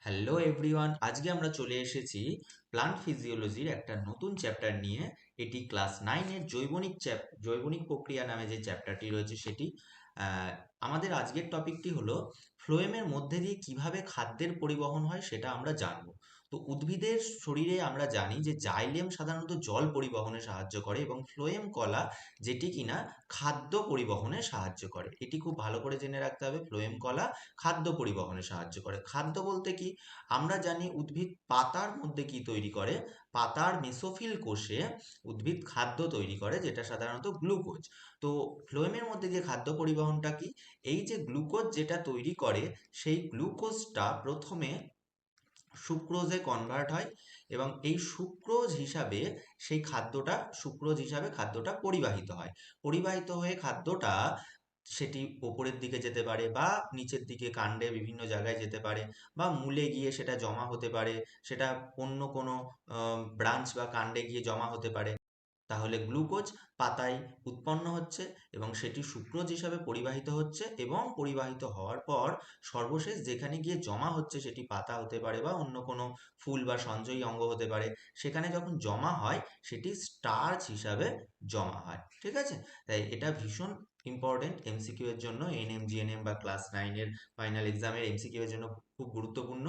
Hello everyone, আজকে আমরা চলে এসেছি প্লান্ট ফিজিওলজির একটা নতুন চ্যাপ্টার নিয়ে। এটি ক্লাস 9-এর জৈবনিক প্রক্রিয়া নামে যে চ্যাপ্টারটি রয়েছে সেটি। আহ, আমাদের আজকের টপিকটি হলো ফ্লোয়েমের মধ্যে দিয়ে কিভাবে খাদ্যের পরিবহন হয় সেটা আমরা জানবো। তো উদ্ভিদের শরীরে আমরা জানি যে জাইলেম সাধারণত জল পরিবহনে সাহায্য করে এবং ফ্লোয়েম কলা যেটি কিনা খাদ্য পরিবহনে সাহায্য করে। এটি খুব ভালো করে জেনে রাখতে হবে, ফ্লোয়েম কলা খাদ্য পরিবহনে সাহায্য করে। খাদ্য বলতে কি, আমরা জানি উদ্ভিদ পাতার মধ্যে কি তৈরি করে, পাতার মেসোফিল কোষে উদ্ভিদ খাদ্য তৈরি করে যেটা সাধারণত গ্লুকোজ। তো ফ্লোয়েমের মধ্যে যে খাদ্য পরিবহনটা কি, এই যে গ্লুকোজ যেটা তৈরি করে সেই গ্লুকোজটা প্রথমে সুক্রোজে কনভার্ট হয় এবং এই সুক্রোজ হিসাবে খাদ্যটা পরিবাহিত হয়। পরিবাহিত হয়ে খাদ্যটা সেটি ওপরের দিকে যেতে পারে বা নিচের দিকে কাণ্ডে বিভিন্ন জায়গায় যেতে পারে বা মূলে গিয়ে সেটা জমা হতে পারে, সেটা অন্য কোনো ব্রাঞ্চ বা কাণ্ডে গিয়ে জমা হতে পারে। তাহলে গ্লুকোজ পাতায় উৎপন্ন হচ্ছে এবং সেটি সুক্রোজ হিসাবে পরিবাহিত হচ্ছে এবং পরিবাহিত হওয়ার পর সর্বশেষ যেখানে গিয়ে জমা হচ্ছে, সেটি পাতা হতে পারে বা অন্য কোনো ফুল বা সঞ্চয়ী অঙ্গ হতে পারে, সেখানে যখন জমা হয় সেটি স্টার্চ হিসাবে জমা হয়। ঠিক আছে, তাই এটা ভীষণ ইম্পর্টেন্ট এমসিকিউ এর জন্য, এনএম জিএনএম বা ক্লাস 9-এর ফাইনাল এক্সামের এমসিকিউ এর জন্য খুব গুরুত্বপূর্ণ।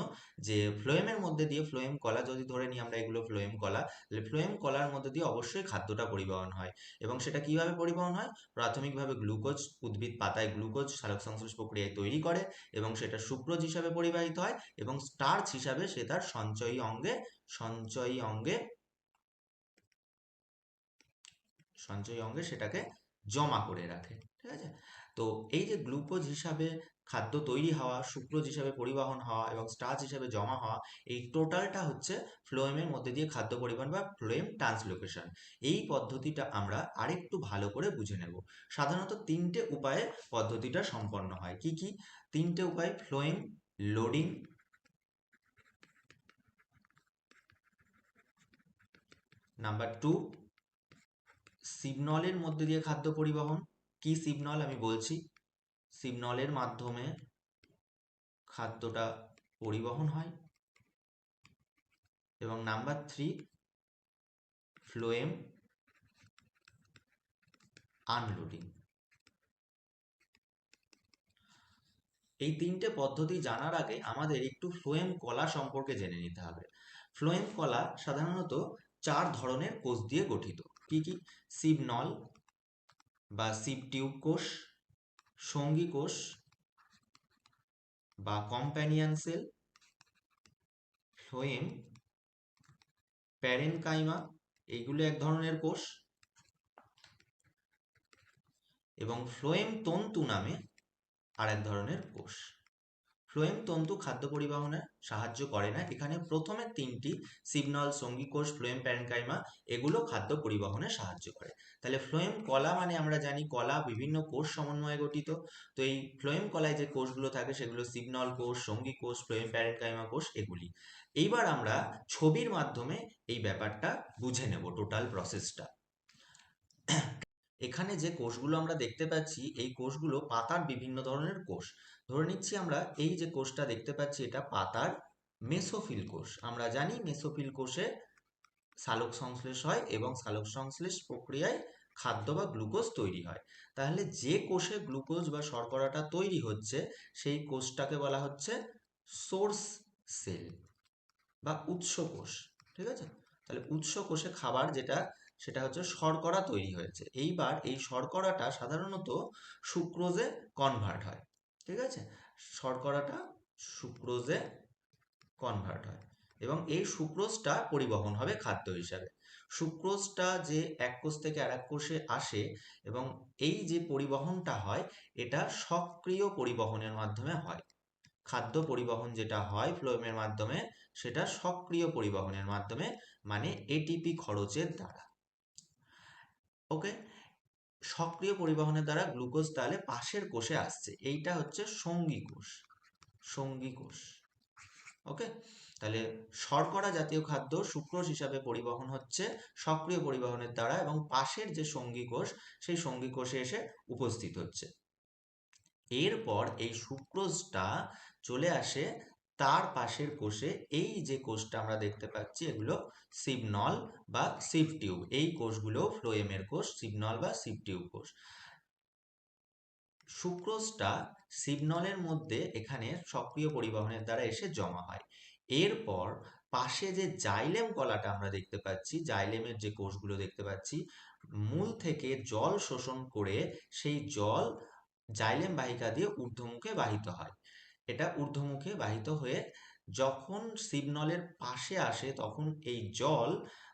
যে ফ্লোয়েমের মধ্যে দিয়ে, ফ্লোয়েম কলা যদি ধরে নিই আমরা, এগুলো ফ্লোয়েম কলা, ফ্লোয়েম কলার মধ্যে দিয়ে অবশ্যই খাদ্যটা পরিবহন হয়। এবং সেটা কিভাবে পরিবহন হয়? প্রাথমিকভাবে গ্লুকোজ, উদ্ভিদ পাতায় গ্লুকোজ সালোক সংশ্লেষ প্রক্রিয়ায় তৈরি করে এবং সেটা সুক্রোজ হিসাবে পরিবাহিত হয় এবং স্টার্চ হিসাবে সে তার সঞ্চয়ী অঙ্গে সেটাকে জমা করে রাখে। ঠিক আছে, তো এই যে গ্লুকোজ হিসাবে খাদ্য তৈরি হওয়া, সুক্রোজ হিসাবে পরিবহন হওয়া এবং স্টার্চ হিসাবে জমা হওয়া, এই টোটালটা হচ্ছে ফ্লোয়েমের মধ্যে দিয়ে খাদ্য পরিবহন বা ফ্লোয়েম ট্রান্সলোকেশন। এই পদ্ধতিটা আমরা আরেকটু ভালো করে বুঝে নেব। সাধারণত তিনটে উপায়ে পদ্ধতিটা সম্পন্ন হয়। কি কি তিনটে উপায়? ফ্লোয়েম লোডিং, নাম্বার 2 সিগনলের মধ্যে দিয়ে খাদ্য পরিবহন। কি সিগনল আমি বলছি, সিগনলের মাধ্যমে খাদ্যটা পরিবহন হয়। এবং নাম্বার 3 ফ্লোয়েম আনলোডিং। এই তিনটে পদ্ধতি জানার আগে আমাদের একটু ফ্লোয়েম কলা সম্পর্কে জেনে নিতে হবে। ফ্লোয়েম কলা সাধারণত 4 ধরনের কোষ দিয়ে গঠিত। কি কি? সিবনল বা সিব টিউব কোষ, সঙ্গী কোষ বা কম্প্যানিয়ন সেল, ফ্লোয়েম প্যারেনকাইমা, এইগুলো এক ধরনের কোষ, এবং ফ্লোয়েম তন্তু নামে আর এক ধরনের কোষ। ফ্লোয়েম তন্তু খাদ্য পরিবহনে সাহায্য করে না। এখানে প্রথমে তিনটি, সিগনল, সঙ্গী কোষ, ফ্লোয়েম প্যারেনকাইমা, এগুলো খাদ্য পরিবহনে সাহায্য করে। তাহলে ফ্লোয়েম কলা মানে আমরা জানি কলা বিভিন্ন কোষ সমন্বয়ে গঠিত। তো এই ফ্লোয়েম কলায় যে কোষগুলো থাকে সেগুলো সিগনল কোষ, সঙ্গী কোষ, ফ্লোয়েম প্যারেনকাইমা কোষ, এগুলি। এইবার আমরা ছবির মাধ্যমে এই ব্যাপারটা বুঝে নেব, টোটাল প্রসেসটা। এখানে যে কোষগুলো আমরা দেখতে পাচ্ছি, এই কোষগুলো পাতার বিভিন্ন ধরনের কোষ। ধরে নিচ্ছি আমরা এই যে কোষটা দেখতে পাচ্ছি, এটা পাতার মেসোফিল কোষ। আমরা জানি মেসোফিল কোষে সালোক সংশ্লেষ হয় এবং সালোক সংশ্লেষ প্রক্রিয়ায় খাদ্য বা গ্লুকোজ তৈরি হয়। তাহলে যে কোষে গ্লুকোজ বা শর্করাটা তৈরি হচ্ছে সেই কোষটাকে বলা হচ্ছে সোর্স সেল বা উৎস কোষ। ঠিক আছে, তাহলে উৎস কোষে খাবার যেটা, সেটা হচ্ছে শর্করা তৈরি হয়েছে। এইবার এই শর্করাটা সাধারণত সুক্রোজে কনভার্ট হয়। ঠিক আছে, শর্করাটা সুক্রোজে কনভার্ট হয় এবং এই সুক্রোজটা পরিবহন হবে খাদ্য হিসাবে। সুক্রোজটা যে এক কোষ থেকে আরেক কোষে আসে এবং এই যে পরিবহনটা হয়, এটা সক্রিয় পরিবহনের মাধ্যমে হয়। খাদ্য পরিবহন যেটা হয় ফ্লোয়েমের মাধ্যমে, সেটা সক্রিয় পরিবহনের মাধ্যমে, মানে এটিপি খরচের দ্বারা। ওকে, সক্রিয় পরিবহনের দ্বারা গ্লুকোজ তাহলে পাশের কোষে আসছে, এইটা হচ্ছে সঙ্গী কোষ। ওকে, তাহলে শর্করা জাতীয় খাদ্য সুক্রোজ হিসাবে পরিবহন হচ্ছে সক্রিয় পরিবহনের দ্বারা এবং পাশের যে সঙ্গী কোষ, সেই সঙ্গী কোষে এসে উপস্থিত হচ্ছে। এরপর এই সুক্রোজটা চলে আসে তার পাশের কোষে এই যে কোষটা আমরা দেখতে পাচ্ছি এগুলো সিবনল বা সিভ টিউব। এই কোষগুলো ফ্লোয়েমের কোষ, সিবনল বা সিভ টিউব কোষ। সুক্রোজটা সিবনলের মধ্যে এখানে সক্রিয় পরিবহনের দ্বারা এসে জমা হয়। এরপর পাশে যে জাইলেম কলাটা আমরা দেখতে পাচ্ছি, জাইলেমের যে কোষগুলো দেখতে পাচ্ছি, মূল থেকে জল শোষণ করে সেই জল জাইলেম বাহিকা দিয়ে ঊর্ধ্বমুখে বাহিত হয়। এটা ঊর্ধ্বমুখে বাহিত হয়ে যখন সিবনলের পাশে আসে তখন এই জল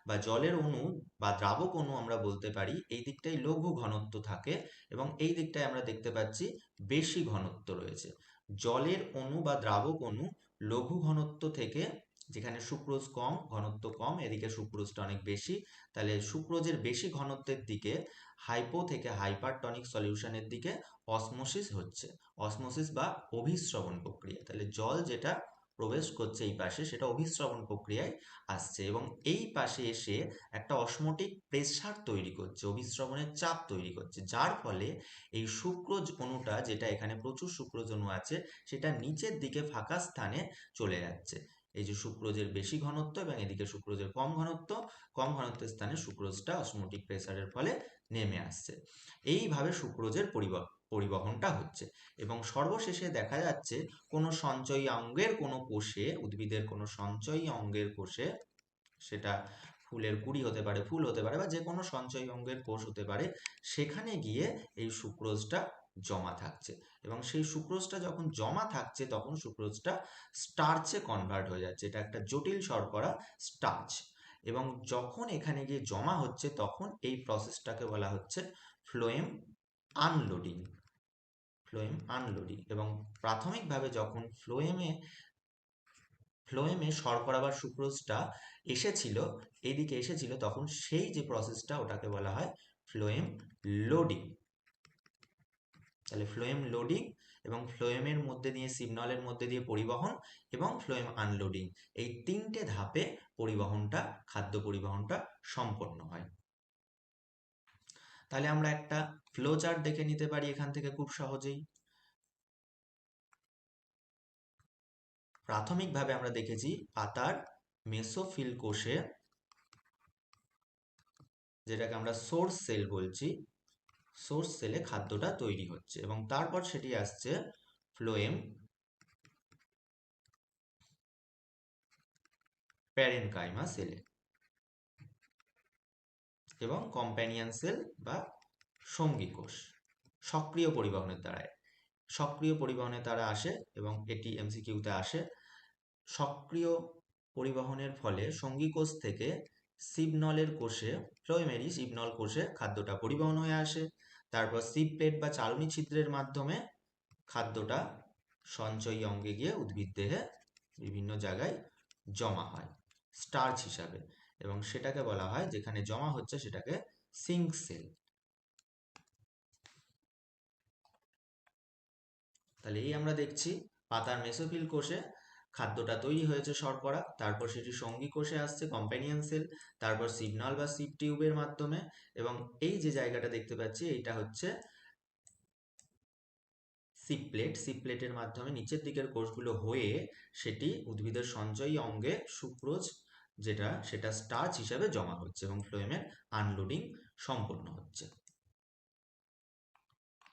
বা জলের অণু বা দ্রাবক অণু আমরা বলতে পারি, এই দিকটায় লঘু ঘনত্ব থাকে এবং এই দিকটায় আমরা দেখতে পাচ্ছি বেশি ঘনত্ব রয়েছে। জলের অণু বা দ্রাবক অণু লঘু ঘনত্ব থেকে, যেখানে সুক্রোজ কম, ঘনত্ব কম, এদিকে সুক্রোজটা অনেক বেশি, তাহলে সুক্রোজের বেশি ঘনত্বের দিকে হাইপো থেকে হাইপারটনিক সলিউশনের দিকে অসমোসিস হচ্ছে। অসমোসিস বা অভিস্রবণ প্রক্রিয়া। তাহলে জল যেটা প্রবেশ করছে এই পাশে সেটা অভিস্রবণ প্রক্রিয়ায় আসছে এবং এই পাশে এসে একটা অসমোটিক প্রেসার তৈরি করছে, অভিস্রবণের চাপ তৈরি করছে, যার ফলে এই সুক্রোজ অণুটা, যেটা এখানে প্রচুর সুক্রোজ অণু আছে, সেটা নিচের দিকে ফাঁকা স্থানে চলে যাচ্ছে। এই যে সুক্রোজের বেশি ঘনত্ব এবং এদিকে সুক্রোজের কম ঘনত্ব, কম ঘনত্বের স্থানে সুক্রোজটা অসমোটিক প্রেসারের ফলে নেমে আসছে। এইভাবে সুক্রোজের পরিবহনটা হচ্ছে এবং সর্বশেষে দেখা যাচ্ছে কোনো সঞ্চয়ী অঙ্গের কোনো কোষে, উদ্ভিদের কোনো সঞ্চয়ী অঙ্গের কোষে, সেটা ফুলের কুঁড়ি হতে পারে, ফুল হতে পারে, বা যে কোনো সঞ্চয়ী অঙ্গের কোষ হতে পারে, সেখানে গিয়ে এই সুক্রোজটা জমা থাকছে এবং সেই সুক্রোজটা যখন জমা থাকছে তখন সুক্রোজটা স্টার্চে কনভার্ট হয়ে যাচ্ছে। এটা একটা জটিল শর্করা, স্টার্চ। এবং যখন এখানে গিয়ে জমা হচ্ছে তখন এই প্রসেসটাকে বলা হচ্ছে ফ্লোয়েম আনলোডিং। Phloem unloading. এবং প্রাথমিকভাবে যখন ফ্লোয়েমে শর্করা বা সুক্রোজটা এসেছিল, এদিকে এসেছিল, তখন সেই যে প্রসেসটা ওটাকে বলা হয় ফ্লোয়েম লোডিং। তাহলে ফ্লোয়েম লোডিং এবং ফ্লোয়েমের মধ্যে দিয়ে, সিগন্যালের মধ্যে দিয়ে পরিবহন এবং ফ্লোয়েম আনলোডিং, এই তিনটে ধাপে পরিবহনটা, খাদ্য পরিবহনটা সম্পন্ন হয়। তাহলে আমরা একটা ফ্লো চার্ট দেখে নিতে পারি এখান থেকে খুব সহজেই। প্রাথমিকভাবে আমরা দেখেছি পাতার মেসোফিল কোষে, যেটাকে আমরা সোর্স সেল বলছি, সোর্স সেলে খাদ্যটা তৈরি হচ্ছে এবং তারপর সেটি আসছে ফ্লোয়েম প্যারেনকাইমা সেলে এবং কম্প্যানিয়ন সেল বা সঙ্গী কোষ সক্রিয় পরিবহনের দ্বারা, সক্রিয় পরিবহনের দ্বারা আসে এবং এটি এমসিকিউতে আসে। সক্রিয় পরিবহনের ফলে সঙ্গী কোষ থেকে সিবনলের কোষে, ফ্লোয়েমেরই সিবনল কোষে খাদ্যটা পরিবহন হয়ে আসে। তারপর সিব প্লেট বা চালনী ছিদ্রের মাধ্যমে খাদ্যটা সঞ্চয়ী অঙ্গে গিয়ে উদ্ভিদ দেহে বিভিন্ন জায়গায় জমা হয় স্টার্চ হিসাবে এবং সেটাকে বলা হয়, যেখানে জমা হচ্ছে সেটাকে সিঙ্ক সেল। তাহলে এই আমরা দেখছি পাতার মেসোফিল কোষে খাদ্যটা তৈরি হয়েছে শর্করা, তারপর সেটি সঙ্গী কোষে আসছে কম্প্যানিয়ন সেল, তারপর সিগন্যাল বা সিভ টিউবের মাধ্যমে, এবং এই যে জায়গাটা দেখতে পাচ্ছি এইটা হচ্ছে সিপ প্লেট। সিপ প্লেটের মাধ্যমে নিচের দিকের কোষগুলো হয়ে সেটি উদ্ভিদের সঞ্চয়ী অঙ্গে সুক্রোজ যেটা, সেটা স্টার্চ হিসাবে জমা হচ্ছে এবং ফ্লোয়েমের আনলোডিং সম্পন্ন হচ্ছে।